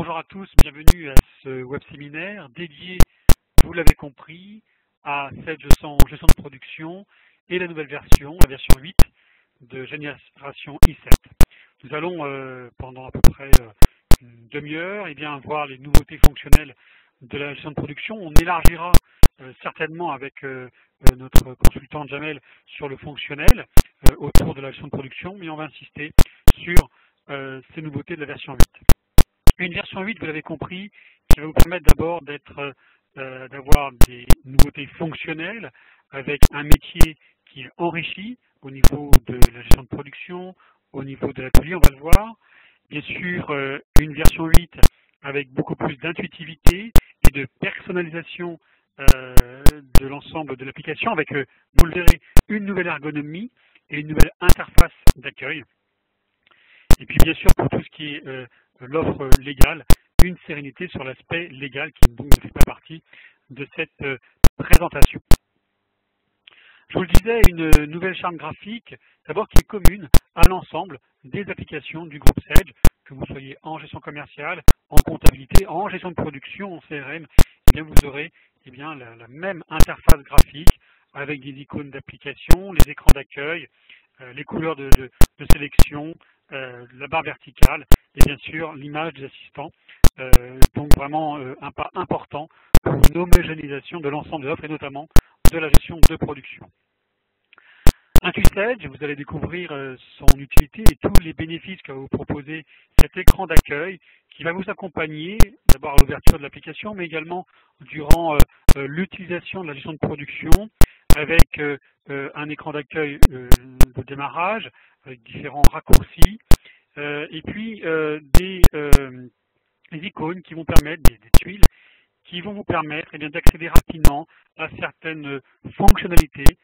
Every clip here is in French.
Bonjour à tous, bienvenue à ce web séminaire dédié, vous l'avez compris, à Sage en gestion de production et la nouvelle version, la version 8 de génération i7. Nous allons pendant à peu près une demi-heure voir les nouveautés fonctionnelles de la gestion de production. On élargira certainement avec notre consultant Jamel sur le fonctionnel autour de la gestion de production, mais on va insister sur ces nouveautés de la version 8. Une version 8, vous l'avez compris, qui va vous permettre d'abord d'avoir des nouveautés fonctionnelles avec un métier qui est enrichi au niveau de la gestion de production, au niveau de l'atelier, on va le voir. Bien sûr, une version 8 avec beaucoup plus d'intuitivité et de personnalisation de l'ensemble de l'application avec, vous le verrez, une nouvelle ergonomie et une nouvelle interface d'accueil. Et puis bien sûr, pour tout ce qui est l'offre légale, une sérénité sur l'aspect légal qui donc ne fait pas partie de cette présentation. Je vous le disais, une nouvelle charte graphique, d'abord qui est commune à l'ensemble des applications du groupe Sage, que vous soyez en gestion commerciale, en comptabilité, en gestion de production, en CRM, eh bien vous aurez la même interface graphique avec des icônes d'application, les écrans d'accueil, les couleurs de sélection, la barre verticale et bien sûr l'image des assistants. Donc vraiment un pas important pour une homogénéisation de l'ensemble de l'offre et notamment de la gestion de production. IntuiSage, vous allez découvrir son utilité et tous les bénéfices que va vous proposer cet écran d'accueil qui va vous accompagner d'abord à l'ouverture de l'application mais également durant l'utilisation de la gestion de production avec un écran d'accueil de démarrage avec différents raccourcis et puis des icônes qui vont permettre, des tuiles qui vont vous permettre d'accéder rapidement à certaines fonctionnalités,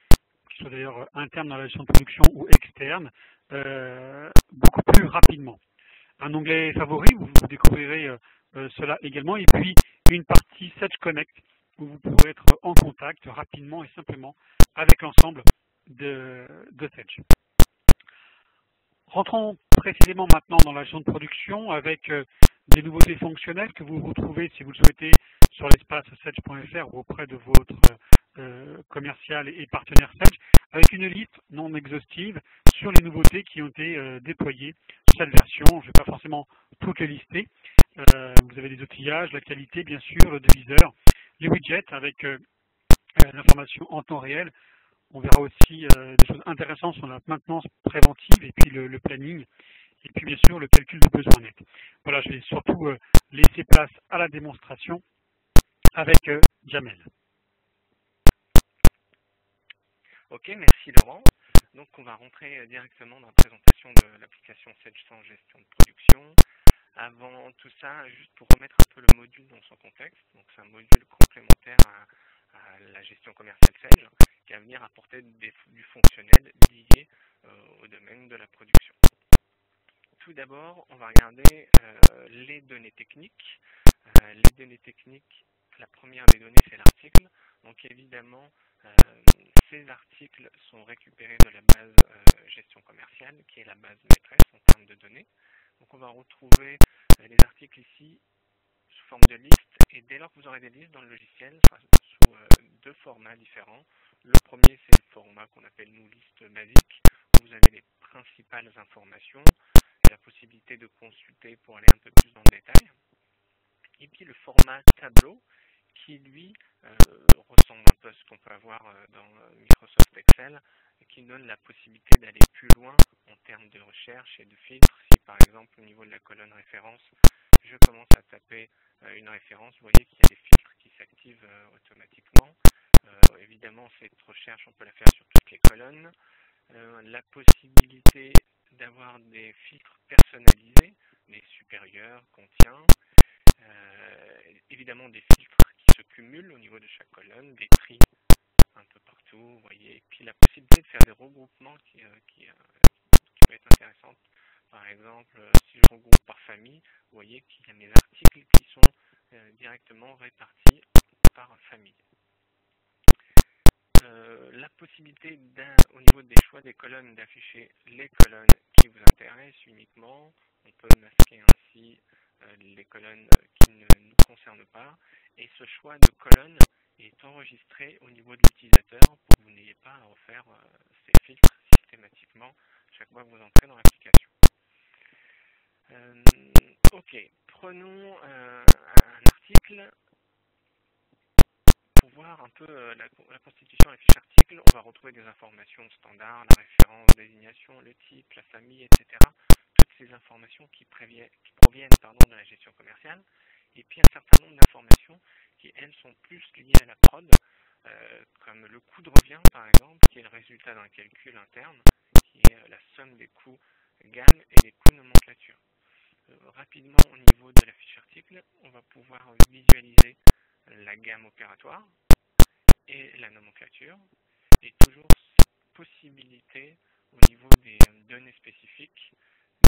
qui soient d'ailleurs internes dans la gestion de production ou externes, beaucoup plus rapidement. Un onglet favori, vous découvrirez cela également, et puis une partie Sage Connect, où vous pourrez être en contact rapidement et simplement avec l'ensemble de Sage. Rentrons précisément maintenant dans la gestion de production avec des nouveautés fonctionnelles que vous retrouvez, si vous le souhaitez, sur l'espace sage.fr ou auprès de votre commercial et partenaire Sage, avec une liste non exhaustive sur les nouveautés qui ont été déployées sur cette version. Je ne vais pas forcément toutes les lister. Vous avez des outillages, la qualité, bien sûr, le diviseur, les widgets avec l'information en temps réel. On verra aussi des choses intéressantes sur la maintenance préventive et puis le planning. Et puis bien sûr le calcul de besoins nets. Voilà, je vais surtout laisser place à la démonstration avec Jamel. Ok, merci Laurent. Donc on va rentrer directement dans la présentation de l'application Sage en gestion de production. Avant tout ça, juste pour remettre un peu le module dans son contexte, donc c'est un module complémentaire à la gestion commerciale Sage qui va venir apporter du fonctionnel lié au domaine de la production. Tout d'abord, on va regarder les données techniques. Les données techniques, la première des données, c'est l'article. Donc évidemment, ces articles sont récupérés de la base gestion commerciale, qui est la base maîtresse en termes de données. Donc on va retrouver les articles ici sous forme de liste. Et dès lors que vous aurez des listes dans le logiciel, ce sera sous deux formats différents. Le premier, c'est le format qu'on appelle nous liste basique, où vous avez les principales informations, la possibilité de consulter pour aller un peu plus dans le détail. Et puis le format tableau qui lui ressemble un peu à ce qu'on peut avoir dans Microsoft Excel et qui donne la possibilité d'aller plus loin en termes de recherche et de filtres. Si par exemple au niveau de la colonne référence, je commence à taper une référence, vous voyez qu'il y a des filtres qui s'activent automatiquement. Évidemment cette recherche on peut la faire sur toutes les colonnes. La possibilité d'avoir des filtres personnalisés, des supérieurs, contiens, évidemment des filtres qui se cumulent au niveau de chaque colonne, des tris un peu partout, vous voyez, et puis la possibilité de faire des regroupements qui peut être intéressante. Par exemple, si je regroupe par famille, vous voyez qu'il y a mes articles qui sont directement répartis par famille. La possibilité au niveau des choix des colonnes d'afficher les colonnes qui vous intéressent uniquement. On peut masquer ainsi les colonnes qui ne nous concernent pas, et ce choix de colonnes est enregistré au niveau de l'utilisateur pour que vous n'ayez pas à refaire ces filtres systématiquement chaque fois que vous entrez dans l'application. Ok, prenons un article pour voir un peu la constitution de la fiche article. On va retrouver des informations standards, la référence, désignation, le type, la famille, etc. Toutes ces informations qui proviennent de la gestion commerciale. Et puis un certain nombre d'informations qui, elles, sont plus liées à la prod, comme le coût de revient, par exemple, qui est le résultat d'un calcul interne, qui est la somme des coûts gamme et des coûts nomenclature. Rapidement, au niveau de la fiche article, on va pouvoir visualiser la gamme opératoire et la nomenclature, et toujours cette possibilité au niveau des données spécifiques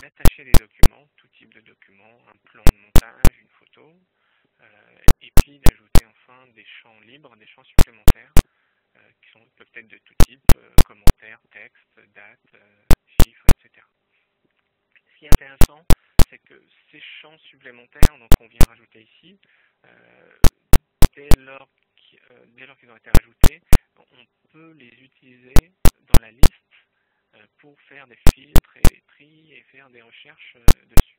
d'attacher des documents, tout type de documents, un plan de montage, une photo, et puis d'ajouter enfin des champs libres, des champs supplémentaires qui peuvent être de tout type, commentaires, texte, date, chiffres, etc. Ce qui est intéressant, c'est que ces champs supplémentaires qu'on vient rajouter ici, dès lors qu'ils ont été rajoutés, on peut les utiliser dans la liste pour faire des filtres et des tris et faire des recherches dessus.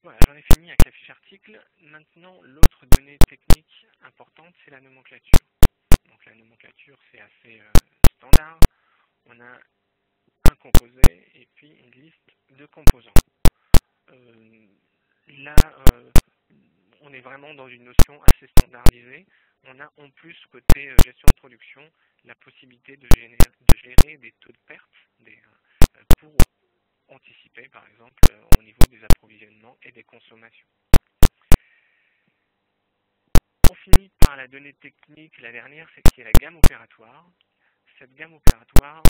Voilà, j'en ai fini avec la fiche article. Maintenant, l'autre donnée technique importante, c'est la nomenclature. Donc la nomenclature, c'est assez standard. On a un composé et puis une liste de composants. Là, on est vraiment dans une notion assez standardisée. On a en plus, côté gestion de production, la possibilité de gérer des taux de perte pour anticiper, par exemple, au niveau des approvisionnements et des consommations. On finit par la donnée technique, la dernière, c'est qui est la gamme opératoire. Cette gamme opératoire,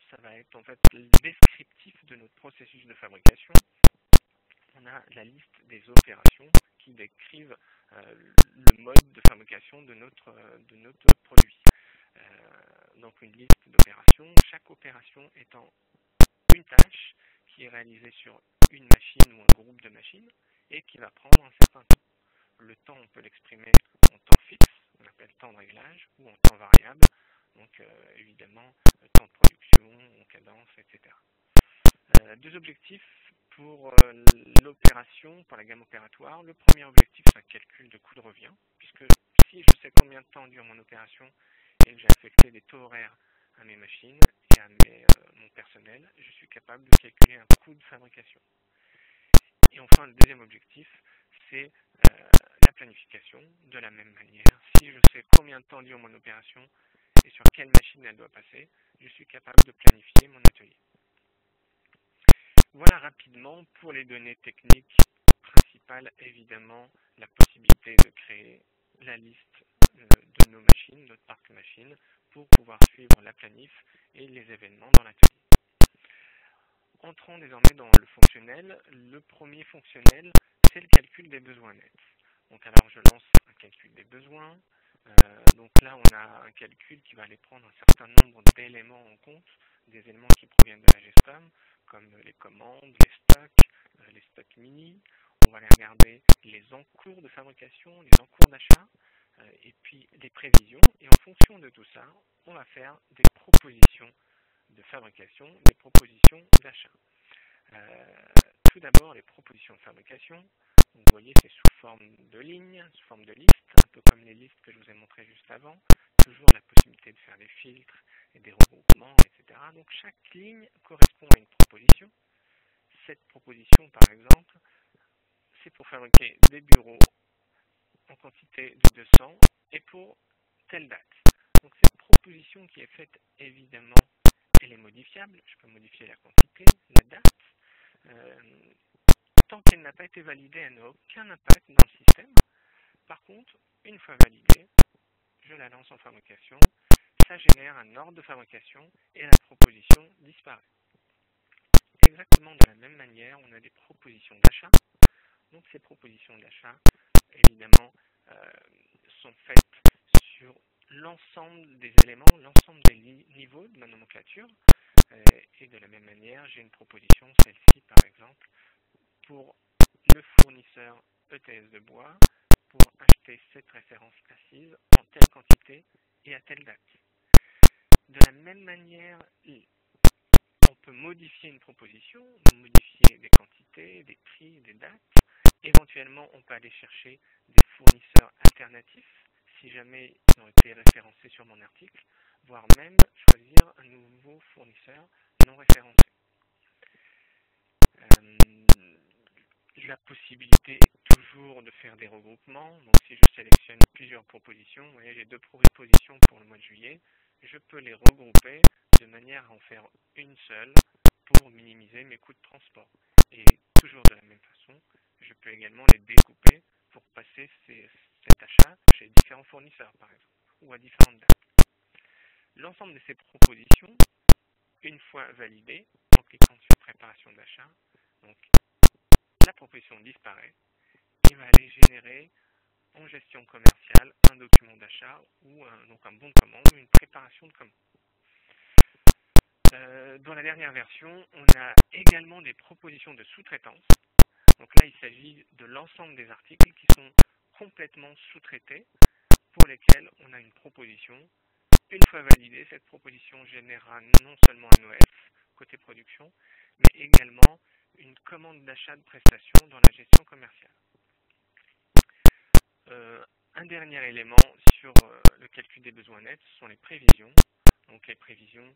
ça va être en fait le descriptif de notre processus de fabrication. On a la liste des opérations qui décrivent le mode de fabrication de notre produit. Donc une liste d'opérations, chaque opération étant une tâche qui est réalisée sur une machine ou un groupe de machines et qui va prendre un certain temps. Le temps, on peut l'exprimer en temps fixe, on appelle temps de réglage, ou en temps variable, donc évidemment temps de production, en cadence, etc. Deux objectifs pour l'opération, pour la gamme opératoire. Le premier objectif, c'est un calcul de coût de revient, puisque si je sais combien de temps dure mon opération et que j'ai affecté des taux horaires à mes machines et à mon personnel, je suis capable de calculer un coût de fabrication. Et enfin, le deuxième objectif, c'est la planification. De la même manière, si je sais combien de temps dure mon opération et sur quelle machine elle doit passer, je suis capable de planifier mon atelier. Voilà rapidement pour les données techniques principales, évidemment, la possibilité de créer la liste de nos machines, notre parc machine, pour pouvoir suivre la planif et les événements dans l'atelier. Entrons désormais dans le fonctionnel. Le premier fonctionnel, c'est le calcul des besoins nets. Donc alors je lance un calcul des besoins. Donc là on a un calcul qui va aller prendre un certain nombre d'éléments en compte, des éléments qui proviennent de la GESCOM, comme les commandes, les stocks mini. On va aller regarder les encours de fabrication, les encours d'achat, et puis les prévisions. Et en fonction de tout ça, on va faire des propositions de fabrication, des propositions d'achat. Tout d'abord, les propositions de fabrication. Vous voyez, c'est sous forme de lignes, sous forme de listes, un peu comme les listes que je vous ai montrées juste avant. Toujours la possibilité de faire des filtres et des regroupements, etc. Donc chaque ligne correspond à une proposition. Cette proposition, par exemple, c'est pour fabriquer des bureaux en quantité de 200 et pour telle date. Donc cette proposition qui est faite, évidemment, elle est modifiable. Je peux modifier la quantité, la date. Tant qu'elle n'a pas été validée, elle n'a aucun impact dans le système. Par contre, une fois validée, je la lance en fabrication, ça génère un ordre de fabrication et la proposition disparaît. Exactement de la même manière, on a des propositions d'achat. Donc ces propositions d'achat, évidemment, sont faites sur l'ensemble des éléments, l'ensemble des niveaux de ma nomenclature. Et de la même manière, j'ai une proposition, celle-ci par exemple, pour le fournisseur ETS de bois pour acheter cette référence assise en telle quantité et à telle date. De la même manière, on peut modifier une proposition, modifier des quantités, des prix, des dates. Éventuellement, on peut aller chercher des fournisseurs alternatifs si jamais ils ont été référencés sur mon article, voire même choisir un nouveau fournisseur non référencé. La possibilité toujours de faire des regroupements. Donc si je sélectionne plusieurs propositions, vous voyez j'ai 2 propositions pour le mois de juillet, je peux les regrouper de manière à en faire une seule pour minimiser mes coûts de transport. Et toujours de la même façon, je peux également les découper pour passer cet achat chez différents fournisseurs par exemple, ou à différentes dates. L'ensemble de ces propositions, une fois validées, en cliquant sur préparation d'achat, donc la proposition disparaît et va aller générer en gestion commerciale un document d'achat ou donc un bon de commande ou une préparation de commande. Dans la dernière version, on a également des propositions de sous-traitance. Donc là, il s'agit de l'ensemble des articles qui sont complètement sous-traités pour lesquels on a une proposition. Une fois validée, cette proposition générera non seulement un OF côté production, mais également une commande d'achat de prestations dans la gestion commerciale. Un dernier élément sur le calcul des besoins nets, ce sont les prévisions. Donc les prévisions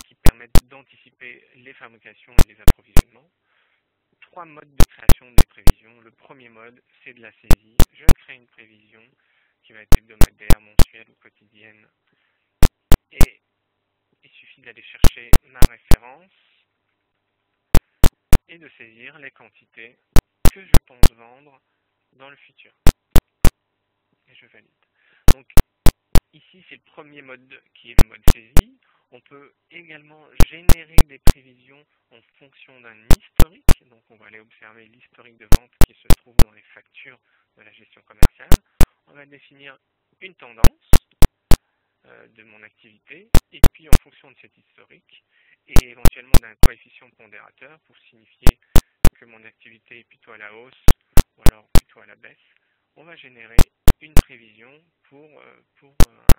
qui permettent d'anticiper les fabrications et les approvisionnements. 3 modes de création des prévisions. Le premier mode, c'est de la saisie. Je crée une prévision qui va être hebdomadaire, mensuelle ou quotidienne. Et il suffit d'aller chercher ma référence et de saisir les quantités que je pense vendre dans le futur. Et je valide. Donc ici, c'est le premier mode qui est le mode saisie. On peut également générer des prévisions en fonction d'un historique. Donc on va aller observer l'historique de vente qui se trouve dans les factures de la gestion commerciale. On va définir une tendance de mon activité et puis en fonction de cet historique et éventuellement d'un coefficient pondérateur pour signifier que mon activité est plutôt à la hausse ou alors plutôt à la baisse, on va générer une prévision pour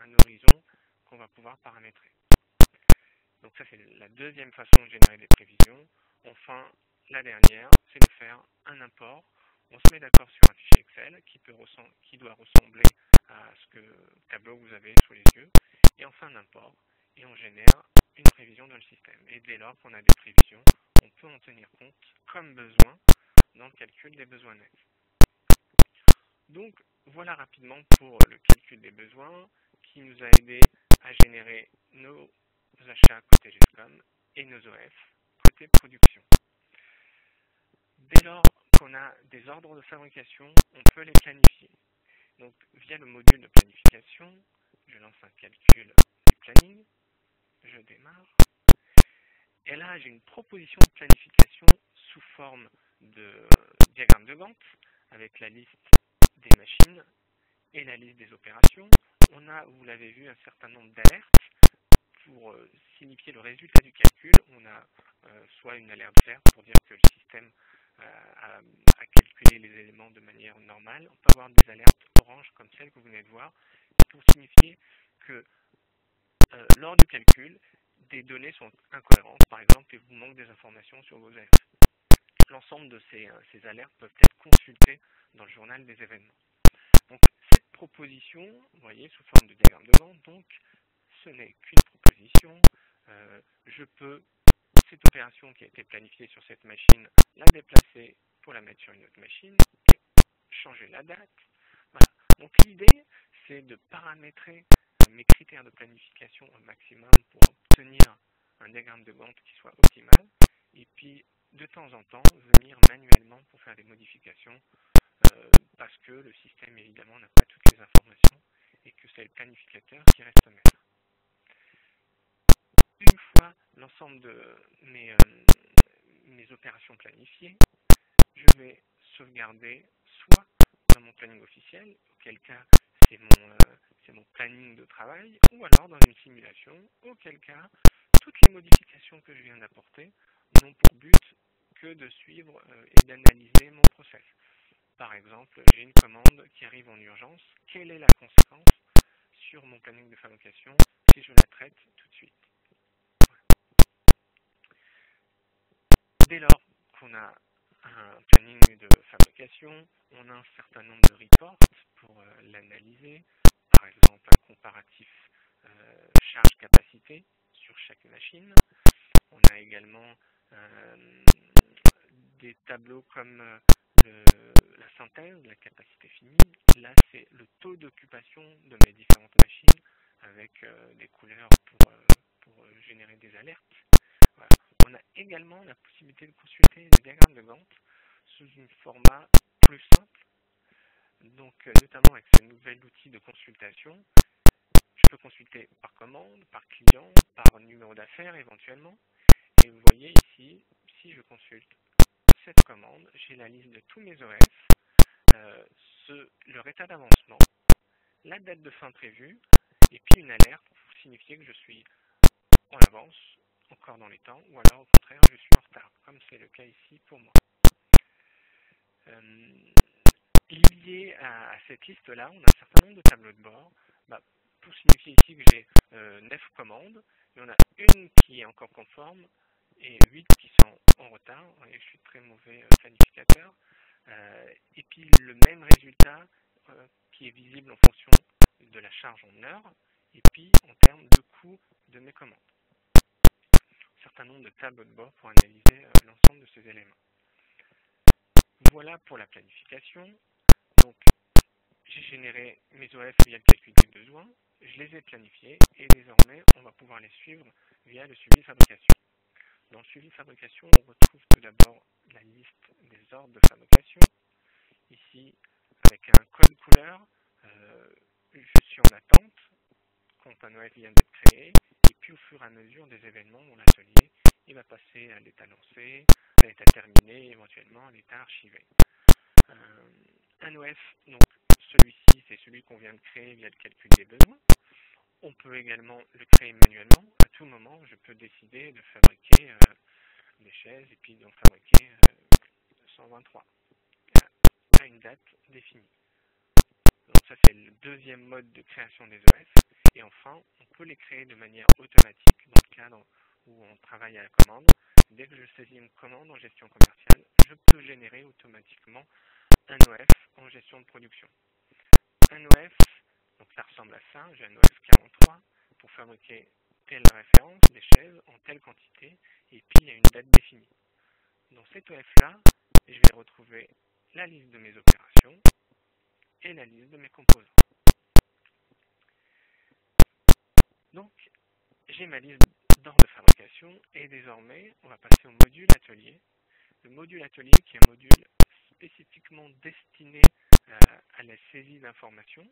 un horizon qu'on va pouvoir paramétrer. Donc ça c'est la deuxième façon de générer des prévisions. Enfin, la dernière, c'est de faire un import. On se met d'accord sur un fichier Excel qui doit ressembler à ce tableau que vous avez sous les yeux. Et on fait un import et on génère une prévision dans le système. Et dès lors qu'on a des prévisions, on peut en tenir compte comme besoin dans le calcul des besoins nets. Donc voilà rapidement pour le calcul des besoins qui nous a aidé à générer nos achats côté GESCOM et nos OF côté production. Dès lors qu'on a des ordres de fabrication, on peut les planifier. Donc via le module de planification, je lance un calcul du planning, je démarre. Et là, j'ai une proposition de planification sous forme de diagramme de Gantt avec la liste des machines et la liste des opérations. On a, vous l'avez vu, un certain nombre d'alertes pour signifier le résultat du calcul. On a soit une alerte verte pour dire que le système a calculé les éléments de manière normale. On peut avoir des alertes orange comme celle que vous venez de voir pour signifier que lors du calcul, des données sont incohérentes, par exemple, et vous manque des informations sur vos AF. L'ensemble de ces alertes peuvent être consultées dans le journal des événements. Donc cette proposition, vous voyez, sous forme de diagramme de Gantt, donc ce n'est qu'une proposition. Je peux, cette opération qui a été planifiée sur cette machine, la déplacer pour la mettre sur une autre machine, et changer la date. Voilà. Donc l'idée, c'est de paramétrer mes critères de planification au maximum pour obtenir un diagramme de Gantt qui soit optimal, et puis de temps en temps venir manuellement pour faire des modifications parce que le système évidemment n'a pas toutes les informations et que c'est le planificateur qui reste maître. Une fois l'ensemble de mes opérations planifiées, je vais sauvegarder soit dans mon planning officiel, auquel cas c'est mon planning de travail, ou alors dans une simulation, auquel cas toutes les modifications que je viens d'apporter n'ont pour but que de suivre et d'analyser mon process. Par exemple, j'ai une commande qui arrive en urgence. Quelle est la conséquence sur mon planning de fabrication si je la traite tout de suite? Voilà. Dès lors qu'on a un planning de fabrication, on a un certain nombre de reports pour l'analyser. Par exemple, un comparatif charge-capacité sur chaque machine. On a également des tableaux comme la synthèse, la capacité finie. Là, c'est le taux d'occupation de mes différentes machines avec des couleurs pour générer des alertes. Voilà. On a également la possibilité de consulter le diagramme de Gantt sous un format plus simple. Donc, notamment avec ce nouvel outil de consultation, je peux consulter par commande, par client, par numéro d'affaires éventuellement. Et vous voyez ici, si je consulte cette commande, j'ai la liste de tous mes OF, leur état d'avancement, la date de fin prévue, et puis une alerte pour signifier que je suis en avance, encore dans les temps, ou alors au contraire, je suis en retard, comme c'est le cas ici pour moi. Lié à cette liste-là, on a un certain nombre de tableaux de bord, pour signifier ici que j'ai 9 commandes, et on a une qui est encore conforme, et 8 qui sont en retard. Et je suis très mauvais planificateur. Et puis le même résultat qui est visible en fonction de la charge en heures et puis en termes de coût de mes commandes. Un certain nombre de tableaux de bord pour analyser l'ensemble de ces éléments. Voilà pour la planification. Donc j'ai généré mes OF via le calcul des besoins, je les ai planifiés et désormais on va pouvoir les suivre via le suivi de fabrication. Dans le suivi de fabrication, on retrouve tout d'abord la liste des ordres de fabrication. Ici, avec un code couleur, je suis en attente quand un OF vient d'être créé. Et puis, au fur et à mesure des événements dans l'atelier, il va passer à l'état lancé, à l'état terminé, éventuellement à l'état archivé. Un OF, donc celui-ci, c'est celui qu'on vient de créer via le calcul des besoins. On peut également le créer manuellement. À tout moment, je peux décider de fabriquer des chaises et puis d'en fabriquer 123 à une date définie. Donc ça, c'est le deuxième mode de création des OF. Et enfin, on peut les créer de manière automatique dans le cadre où on travaille à la commande. Dès que je saisis une commande en gestion commerciale, je peux générer automatiquement un OF en gestion de production. Un OF, donc ça ressemble à ça, j'ai un OF 43 pour fabriquer telle référence, des chaises en telle quantité, et puis il y a une date définie. Dans cet OF-là, je vais retrouver la liste de mes opérations et la liste de mes composants. Donc, j'ai ma liste d'ordre de fabrication et désormais, on va passer au module atelier. Le module atelier qui est un module spécifiquement destiné à la saisie d'informations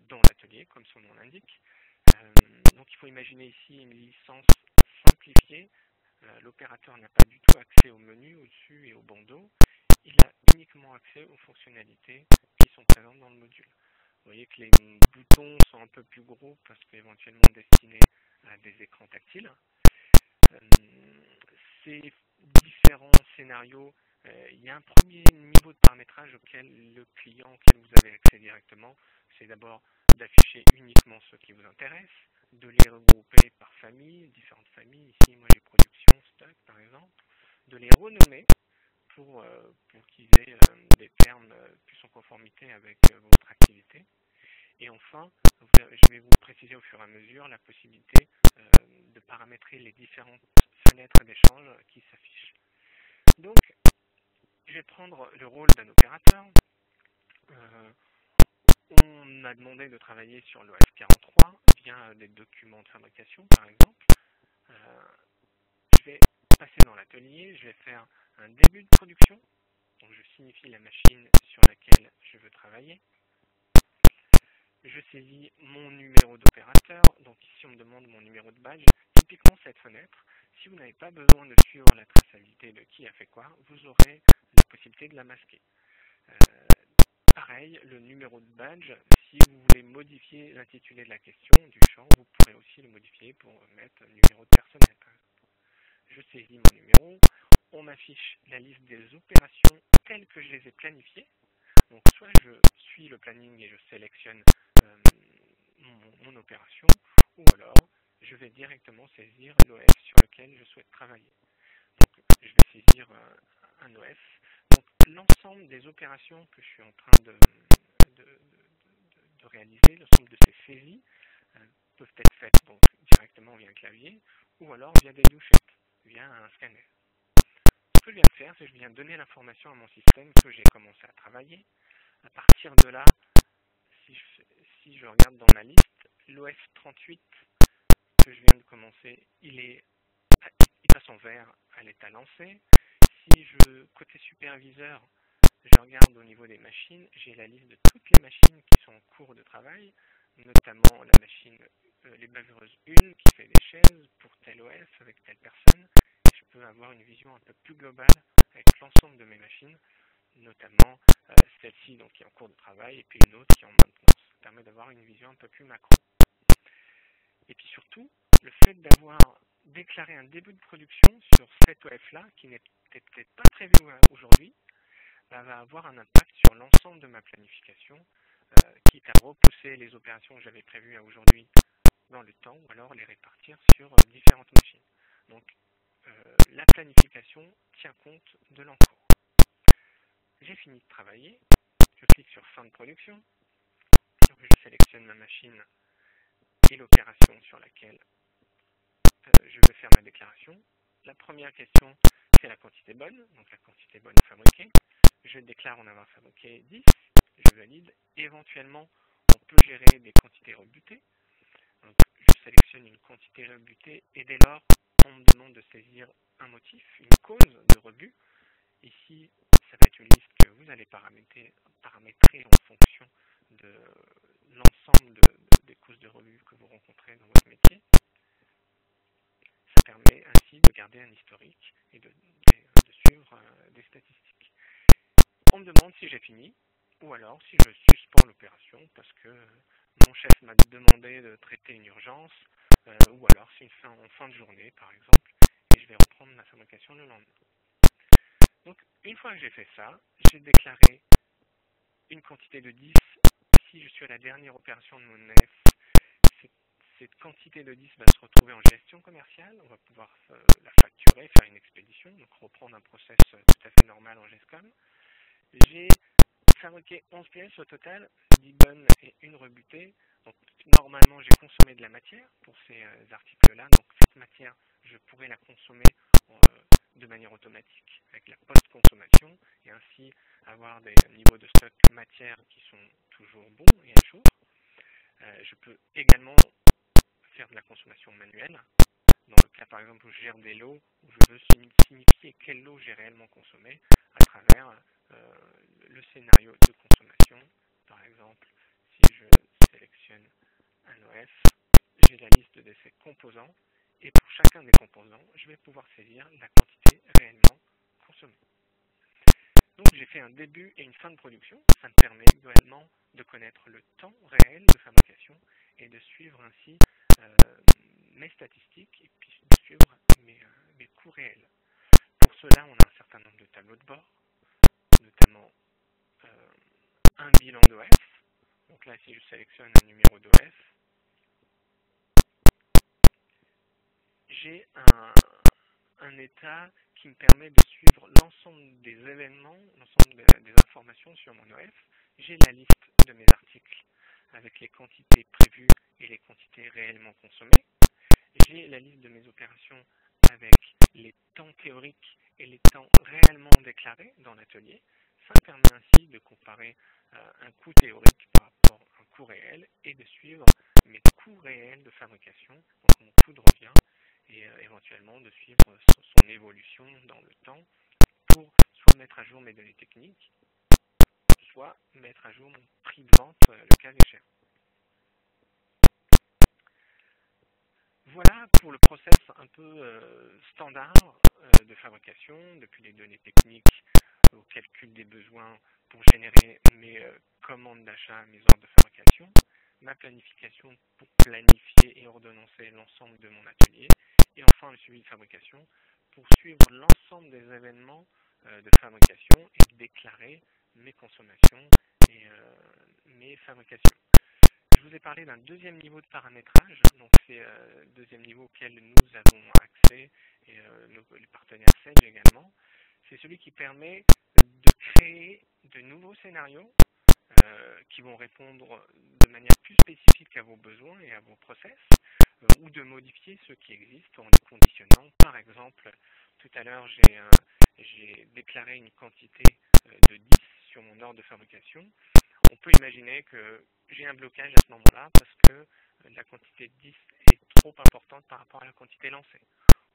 dans l'atelier, comme son nom l'indique. Donc il faut imaginer ici une licence simplifiée. L'opérateur n'a pas du tout accès au menu au-dessus et au bandeau. Il a uniquement accès aux fonctionnalités qui sont présentes dans le module. Vous voyez que les boutons sont un peu plus gros parce qu'éventuellement destinés à des écrans tactiles. Ces différents scénarios, il y a un premier niveau de paramétrage auquel le client auquel vous avez accès directement, c'est d'abord d'afficher uniquement ceux qui vous intéressent, de les regrouper par famille, différentes familles, ici moi j'ai production, stock par exemple, de les renommer pour qu'ils aient des termes plus en conformité avec votre activité. Et enfin, je vais vous préciser au fur et à mesure la possibilité de paramétrer les différentes fenêtres d'échange qui s'affichent. Donc, je vais prendre le rôle d'un opérateur. On m'a demandé de travailler sur l'OF 43 via des documents de fabrication, par exemple. Je vais passer dans l'atelier, je vais faire un début de production. Donc, je signifie la machine sur laquelle je veux travailler. Je saisis mon numéro d'opérateur. Donc ici, on me demande mon numéro de badge. Typiquement, cette fenêtre, si vous n'avez pas besoin de suivre la traçabilité de qui a fait quoi, vous aurez la possibilité de la masquer. Pareil, le numéro de badge, si vous voulez modifier l'intitulé de la question, du champ, vous pourrez aussi le modifier pour mettre un numéro de personnel. Je saisis mon numéro. on m'affiche la liste des opérations telles que je les ai planifiées. Donc soit je suis le planning et je sélectionne mon opération, ou alors je vais directement saisir l'OS sur lequel je souhaite travailler. Donc je vais saisir un OS. Donc l'ensemble des opérations que je suis en train de réaliser, l'ensemble de ces saisies, peuvent être faites donc directement via un clavier ou alors via des douchettes, via un scanner. Ce que je viens de faire, c'est que je viens donner l'information à mon système que j'ai commencé à travailler. À partir de là, si je regarde dans ma liste, l'OS 38 que je viens de commencer, il passe en vert à l'état lancé. Si côté superviseur, je regarde au niveau des machines, j'ai la liste de toutes les machines qui sont en cours de travail, notamment la machine, les bavureuses 1 qui fait des chaises pour tel OS avec telle personne. Je peux avoir une vision un peu plus globale avec l'ensemble de mes machines, notamment celle-ci donc, qui est en cours de travail et puis une autre qui est en maintenance. Ça permet d'avoir une vision un peu plus macro. Et puis surtout, le fait d'avoir déclaré un début de production sur cet OF-là, qui n'était peut-être pas prévu aujourd'hui, va avoir un impact sur l'ensemble de ma planification, quitte à repousser les opérations que j'avais prévues à aujourd'hui dans le temps, ou alors les répartir sur différentes machines. Donc la planification tient compte de l'encours. J'ai fini de travailler, je clique sur fin de production, je sélectionne ma machine et l'opération sur laquelle je vais faire ma déclaration. La première question, c'est la quantité bonne, donc la quantité bonne fabriquée. Je déclare en avoir fabriqué 10, je valide. Éventuellement, on peut gérer des quantités rebutées. Donc, je sélectionne une quantité rebutée et dès lors, on me demande de saisir un motif, une cause de rebut. Ici, ça va être une liste que vous allez paramétrer en fonction de l'ensemble des causes de rebut que vous rencontrez dans votre métier. Ça permet ainsi de garder un historique et de suivre des statistiques. On me demande si j'ai fini, ou alors si je suspends l'opération parce que mon chef m'a demandé de traiter une urgence, ou alors c'est en fin de journée par exemple, et je vais reprendre ma fabrication le lendemain. Donc une fois que j'ai fait ça, j'ai déclaré une quantité de 10. Si je suis à la dernière opération de mon OF, cette quantité de 10 va se retrouver en gestion commerciale. On va pouvoir la facturer, faire une expédition, donc reprendre un process tout à fait normal en GESCOM. J'ai fabriqué 11 pièces au total, 10 bonnes et une rebutée. Donc normalement j'ai consommé de la matière pour ces articles-là. Donc cette matière, je pourrais la consommer de manière automatique avec la post-consommation et ainsi avoir des niveaux de stock matière qui sont toujours bons et à jour. Je peux également faire de la consommation manuelle. Dans le cas par exemple où je gère des lots, où je veux signifier quel lot j'ai réellement consommé à travers le scénario de consommation. Par exemple, si je sélectionne un OF, j'ai la liste de ses composants et pour chacun des composants, je vais pouvoir saisir la quantité réellement consommée. Donc j'ai fait un début et une fin de production. Ça me permet également de connaître le temps réel de fabrication et de suivre ainsi mes statistiques et puis de suivre mes coûts réels. Pour cela, on a un certain nombre de tableaux de bord, notamment un bilan d'OF. Donc là, si je sélectionne un numéro d'OF, j'ai un état qui me permet de suivre l'ensemble des événements, l'ensemble des informations sur mon OF. J'ai la liste de mes articles avec les quantités prévues et les quantités réellement consommées. J'ai la liste de mes opérations avec les temps théoriques et les temps réellement déclarés dans l'atelier. Ça me permet ainsi de comparer un coût théorique par rapport à un coût réel et de suivre mes coûts réels de fabrication, donc mon coût de revient, et éventuellement de suivre son évolution dans le temps pour soit mettre à jour mes données techniques, soit mettre à jour mon prix de vente le cas échéant. Voilà pour le process un peu standard de fabrication, depuis les données techniques au calcul des besoins pour générer mes commandes d'achat, mes ordres de fabrication, ma planification pour planifier et ordonnancer l'ensemble de mon atelier, et enfin le suivi de fabrication pour suivre l'ensemble des événements de fabrication et déclarer mes consommations et mes fabrications. Je vous ai parlé d'un deuxième niveau de paramétrage, donc c'est le deuxième niveau auquel nous avons accès et les partenaires Sage également. C'est celui qui permet de créer de nouveaux scénarios qui vont répondre de manière plus spécifique à vos besoins et à vos process, ou de modifier ceux qui existent en les conditionnant. Par exemple, tout à l'heure, j'ai déclaré une quantité de 10 sur mon ordre de fabrication. On peut imaginer que j'ai un blocage à ce moment-là parce que la quantité de 10 est trop importante par rapport à la quantité lancée.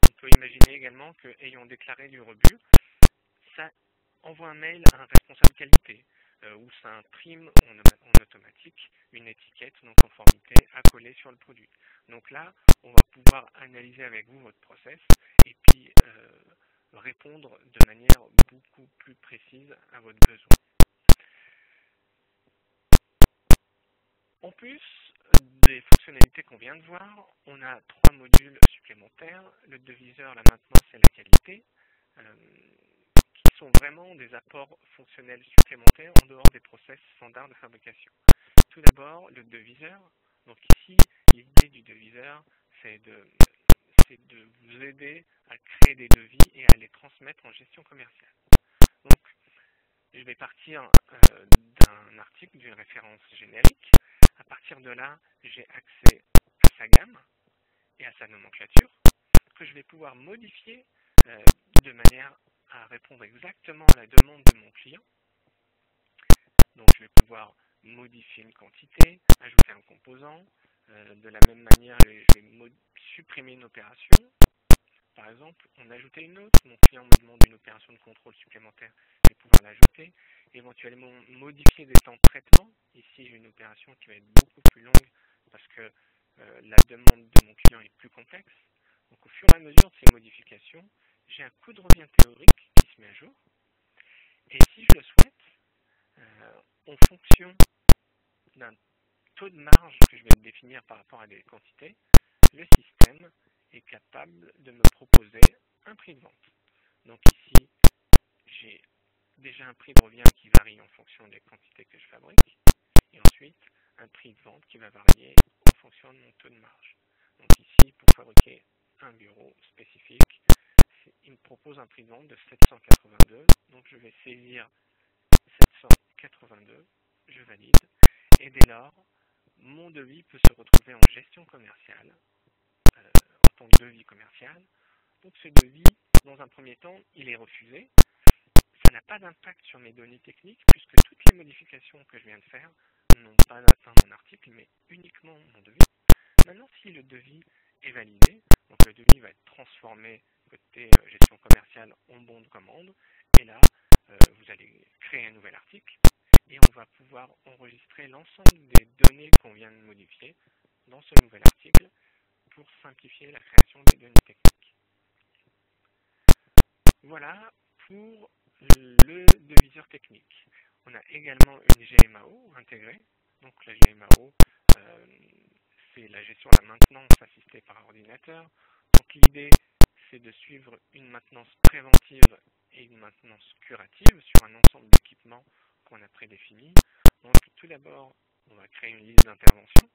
On peut imaginer également que, ayant déclaré du rebut, ça envoie un mail à un responsable qualité où ça imprime en automatique une étiquette non conformité à coller sur le produit. Donc là, on va pouvoir analyser avec vous votre process et puis répondre de manière beaucoup plus précise à votre besoin. En plus des fonctionnalités qu'on vient de voir, on a 3 modules supplémentaires, le deviseur, la maintenance et la qualité, qui sont vraiment des apports fonctionnels supplémentaires en dehors des process standards de fabrication. Tout d'abord, le deviseur. Donc ici, l'idée du deviseur, c'est de vous aider à créer des devis et à les transmettre en gestion commerciale. Donc, je vais partir d'un article, d'une référence générique. À partir de là, j'ai accès à sa gamme et à sa nomenclature, que je vais pouvoir modifier de manière à répondre exactement à la demande de mon client. Donc je vais pouvoir modifier une quantité, ajouter un composant. De la même manière, je vais supprimer une opération. Par exemple, en ajouter une autre. Mon client me demande une opération de contrôle supplémentaire, je vais pouvoir l'ajouter. Éventuellement, modifier des temps de traitement. Ici, j'ai une opération qui va être beaucoup plus longue parce que la demande de mon client est plus complexe. Donc au fur et à mesure de ces modifications, j'ai un coût de revient théorique qui se met à jour. Et si je le souhaite, en fonction d'un taux de marge que je vais définir par rapport à des quantités, le système est capable de me proposer un prix de vente. Donc ici, j'ai déjà un prix de revient qui varie en fonction des quantités que je fabrique, et ensuite un prix de vente qui va varier en fonction de mon taux de marge. Donc ici, pour fabriquer un bureau spécifique, il me propose un prix de vente de 782, donc je vais saisir 782, je valide, et dès lors, mon devis peut se retrouver en gestion commerciale, en tant que devis commercial. Donc ce devis, dans un premier temps, il est refusé. Ça n'a pas d'impact sur mes données techniques puisque toutes les modifications que je viens de faire n'ont pas atteint mon article, mais uniquement mon devis. Maintenant, si le devis est validé, donc le devis va être transformé côté gestion commerciale en bon de commande, et là, vous allez créer un nouvel article, et on va pouvoir enregistrer l'ensemble des données qu'on vient de modifier dans ce nouvel article pour simplifier la création des données techniques. Voilà pour le deviseur technique. On a également une GMAO intégrée. Donc la GMAO, c'est la gestion de la maintenance assistée par ordinateur. Donc l'idée, c'est de suivre une maintenance préventive et une maintenance curative sur un ensemble d'équipements qu'on a prédéfinis. Donc tout d'abord, on va créer une liste d'interventions.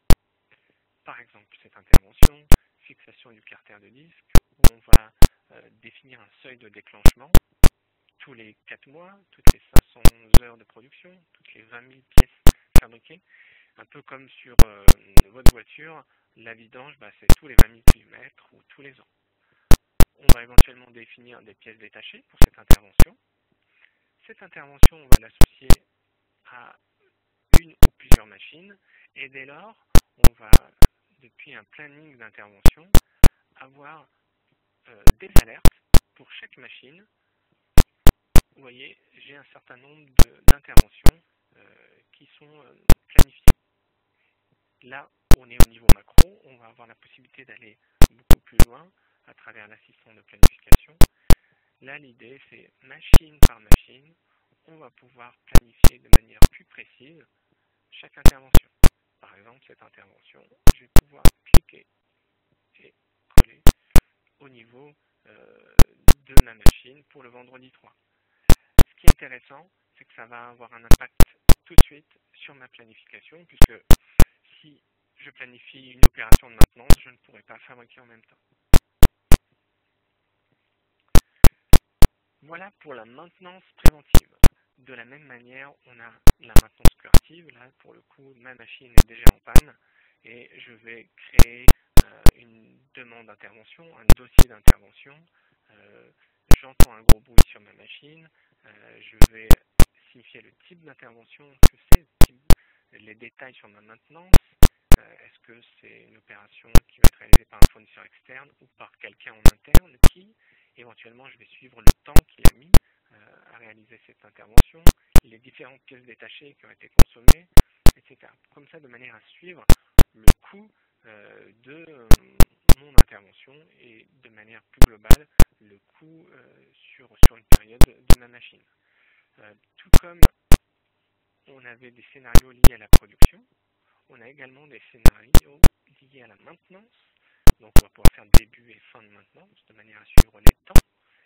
Par exemple, cette intervention, fixation du carter de disque, où on va définir un seuil de déclenchement tous les 4 mois, toutes les 500 heures de production, toutes les 20 000 pièces fabriquées. Un peu comme sur votre voiture, la vidange, c'est tous les 20 000 km ou tous les ans. On va éventuellement définir des pièces détachées pour cette intervention. Cette intervention, on va l'associer à une ou plusieurs machines, et dès lors, on va, depuis un planning d'intervention, avoir des alertes pour chaque machine. Vous voyez, j'ai un certain nombre d'interventions qui sont planifiées. Là, on est au niveau macro, on va avoir la possibilité d'aller beaucoup plus loin à travers l'assistant de planification. Là, l'idée, c'est machine par machine, on va pouvoir planifier de manière plus précise chaque intervention. Par exemple, cette intervention, je vais pouvoir cliquer et coller au niveau de ma machine pour le vendredi 3. Ce qui est intéressant, c'est que ça va avoir un impact tout de suite sur ma planification, puisque si je planifie une opération de maintenance, je ne pourrai pas fabriquer en même temps. Voilà pour la maintenance préventive. De la même manière, on a la maintenance curative. Là, pour le coup, ma machine est déjà en panne et je vais créer une demande d'intervention, un dossier d'intervention. J'entends un gros bruit sur ma machine. Je vais signifier le type d'intervention que c'est, les détails sur ma maintenance. Est-ce que c'est une opération qui va être réalisée par un fournisseur externe ou par quelqu'un en interne qui, éventuellement, je vais suivre le temps qu'il a mis à réaliser cette intervention, les différentes pièces détachées qui ont été consommées, etc. Comme ça, de manière à suivre le coût de mon intervention et de manière plus globale, le coût sur une période de ma machine. Tout comme on avait des scénarios liés à la production, on a également des scénarios liés à la maintenance. Donc on va pouvoir faire début et fin de maintenance de manière à suivre les temps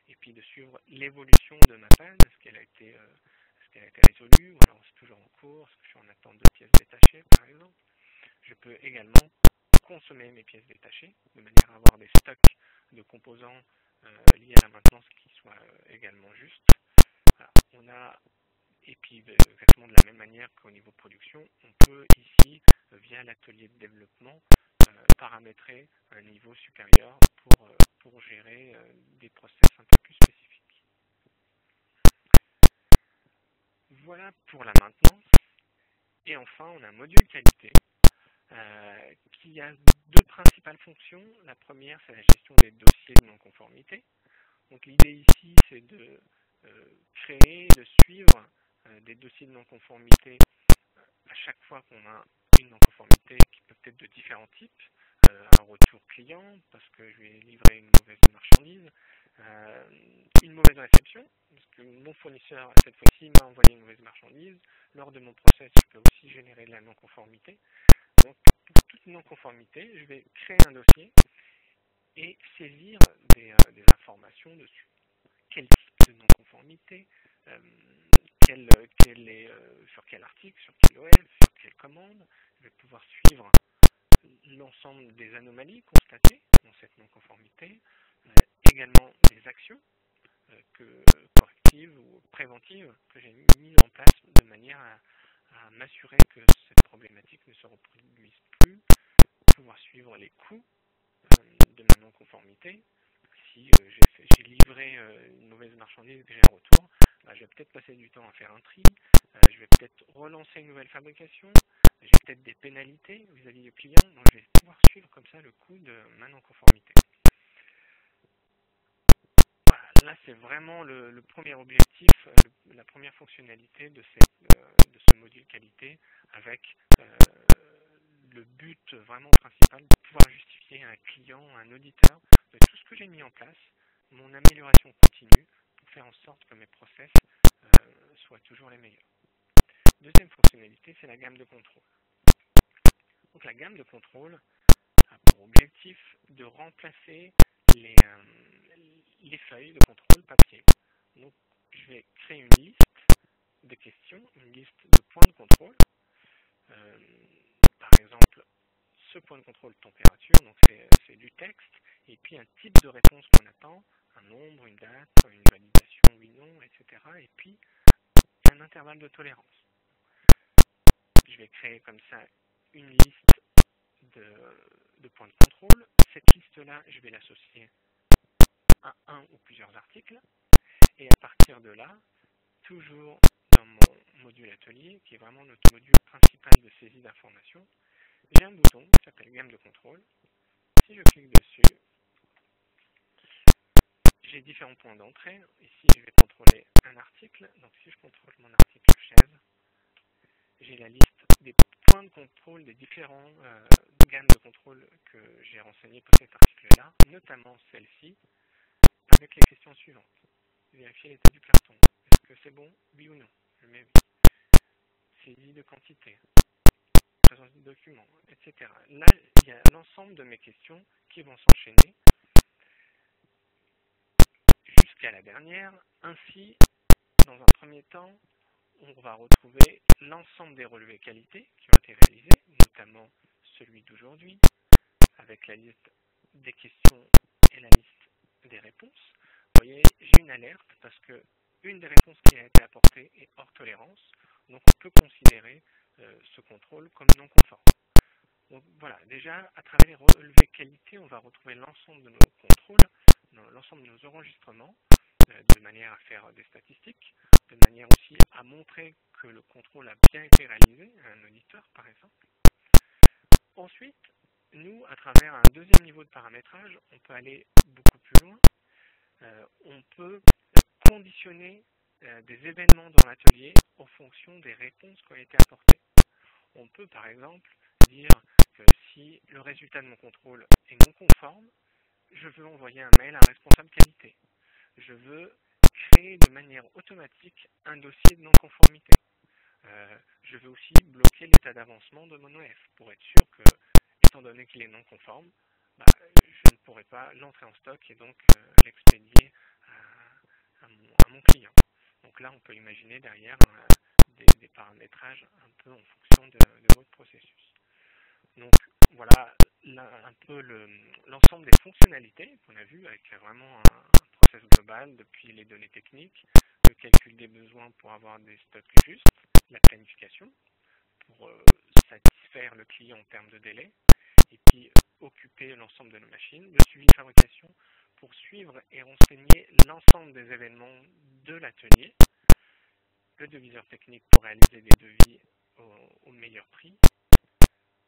et puis de suivre l'évolution de ma panne. Est-ce qu'elle a été résolue ou alors c'est toujours en cours, est-ce que je suis en attente de pièces détachées par exemple. Je peux également consommer mes pièces détachées de manière à avoir des stocks de composants liés à la maintenance qui soient également justes. Voilà. On a Et puis exactement de la même manière qu'au niveau production, on peut ici, via l'atelier de développement, paramétrer un niveau supérieur pour gérer des process un peu plus spécifiques. Voilà pour la maintenance. Et enfin, on a un module qualité qui a deux principales fonctions. La première, c'est la gestion des dossiers de non-conformité. Donc l'idée ici, c'est de créer, de suivre des dossiers de non-conformité à chaque fois qu'on a une non-conformité qui peut être de différents types, un retour client parce que je vais livrer une mauvaise marchandise, une mauvaise réception parce que mon fournisseur cette fois-ci m'a envoyé une mauvaise marchandise. Lors de mon process, je peux aussi générer de la non-conformité. Donc pour toute non-conformité, je vais créer un dossier et saisir des informations dessus. Quel type de non-conformité, sur quel article, sur quel OL, sur quelle commande. Je vais pouvoir suivre l'ensemble des anomalies constatées dans cette non-conformité, également des actions correctives ou préventives que j'ai mises en place de manière à m'assurer que cette problématique ne se reproduise plus, pouvoir suivre les coûts de ma non-conformité. Si j'ai livré une mauvaise marchandise et que j'ai un retour, je vais peut-être passer du temps à faire un tri, je vais peut-être relancer une nouvelle fabrication, j'ai peut-être des pénalités vis-à-vis du client, donc je vais pouvoir suivre comme ça le coût de ma non-conformité. Voilà, là c'est vraiment le premier objectif, la première fonctionnalité de ce module qualité avec le but vraiment principal de pouvoir justifier à un client, à un auditeur, de tout ce que j'ai mis en place, mon amélioration continue, pour faire en sorte que mes process soient toujours les meilleurs. Deuxième fonctionnalité, c'est la gamme de contrôle. Donc la gamme de contrôle a pour objectif de remplacer les feuilles de contrôle papier. Donc je vais créer une liste de questions, une liste de points de contrôle. Par exemple, ce point de contrôle température, donc c'est du texte, et puis un type de réponse qu'on attend, un nombre, une date, une validation, oui, non, etc. Et puis un intervalle de tolérance. Je vais créer comme ça une liste de points de contrôle. Cette liste-là, je vais l'associer à un ou plusieurs articles. Et à partir de là, toujours dans mon module atelier, qui est vraiment notre module principal de saisie d'informations, j'ai un bouton qui s'appelle gamme de contrôle. Si je clique dessus, j'ai différents points d'entrée. Ici, je vais contrôler un article. Donc si je contrôle mon article chaise, j'ai la liste des points de contrôle des différents gammes de contrôle que j'ai renseignées pour cet article-là, notamment celle-ci, avec les questions suivantes. Vérifier l'état du carton. Est-ce que c'est bon? Oui ou non? Je mets oui. Saisie de quantité, présence de documents, etc. Là, il y a l'ensemble de mes questions qui vont s'enchaîner jusqu'à la dernière. Ainsi, dans un premier temps, on va retrouver l'ensemble des relevés qualité qui ont été réalisés, notamment celui d'aujourd'hui, avec la liste des questions et la liste des réponses. Vous voyez, j'ai une alerte parce que une des réponses qui a été apportée est hors tolérance, donc on peut considérer ce contrôle comme non conforme. Donc voilà, déjà, à travers les relevés qualité, on va retrouver l'ensemble de nos contrôles, l'ensemble de nos enregistrements, de manière à faire des statistiques, de manière aussi à montrer que le contrôle a bien été réalisé, à un auditeur par exemple. Ensuite, nous, à travers un deuxième niveau de paramétrage, on peut aller beaucoup plus loin. On peut conditionner des événements dans l'atelier en fonction des réponses qui ont été apportées. On peut par exemple dire que si le résultat de mon contrôle est non conforme, je veux envoyer un mail à un responsable qualité. Je veux créer de manière automatique un dossier de non-conformité. Je veux aussi bloquer l'état d'avancement de mon OF pour être sûr que, étant donné qu'il est non conforme, je ne pourrai pas l'entrer en stock et donc l'expédier à mon client. Donc là, on peut imaginer derrière des paramétrages un peu en fonction de votre processus. Donc voilà un peu l'ensemble des fonctionnalités qu'on a vu avec vraiment un process global depuis les données techniques, le calcul des besoins pour avoir des stocks justes, la planification pour satisfaire le client en termes de délai, et puis occuper l'ensemble de nos machines, le suivi de fabrication pour suivre et renseigner l'ensemble des événements de l'atelier, le deviseur technique pour réaliser des devis au meilleur prix,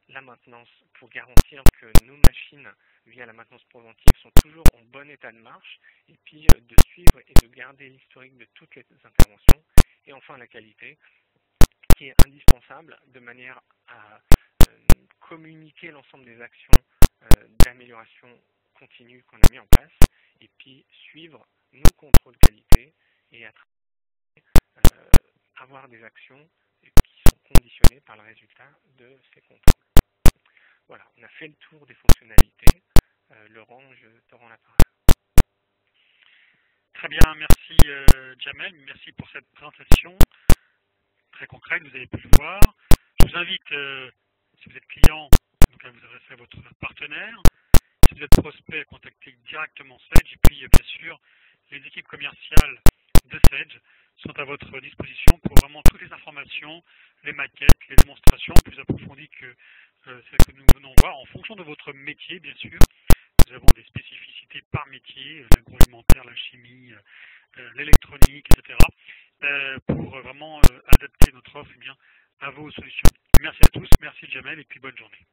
la maintenance pour garantir que nos machines, via la maintenance préventive, sont toujours en bon état de marche, et puis de suivre et de garder l'historique de toutes les interventions, et enfin la qualité, qui est indispensable de manière à communiquer l'ensemble des actions d'amélioration continue qu'on a mis en place, et puis suivre nos contrôles qualité et avoir des actions qui sont conditionnées par le résultat de ces contrôles. Voilà, on a fait le tour des fonctionnalités. Laurent, je te rends la parole. Très bien, merci Jamel, merci pour cette présentation très concrète, vous avez pu le voir. Je vous invite, si vous êtes client, donc à vous adresser à votre partenaire. Si vous êtes prospect, à contacter directement Sedge. Et puis, bien sûr, les équipes commerciales de Sedge sont à votre disposition pour vraiment toutes les informations, les maquettes, les démonstrations plus approfondies que celles que nous venons voir en fonction de votre métier, bien sûr. Nous avons des spécificités par métier, l'agroalimentaire, la chimie, l'électronique, etc. Pour vraiment adapter notre offre à vos solutions. Merci à tous, merci Jamel et puis bonne journée.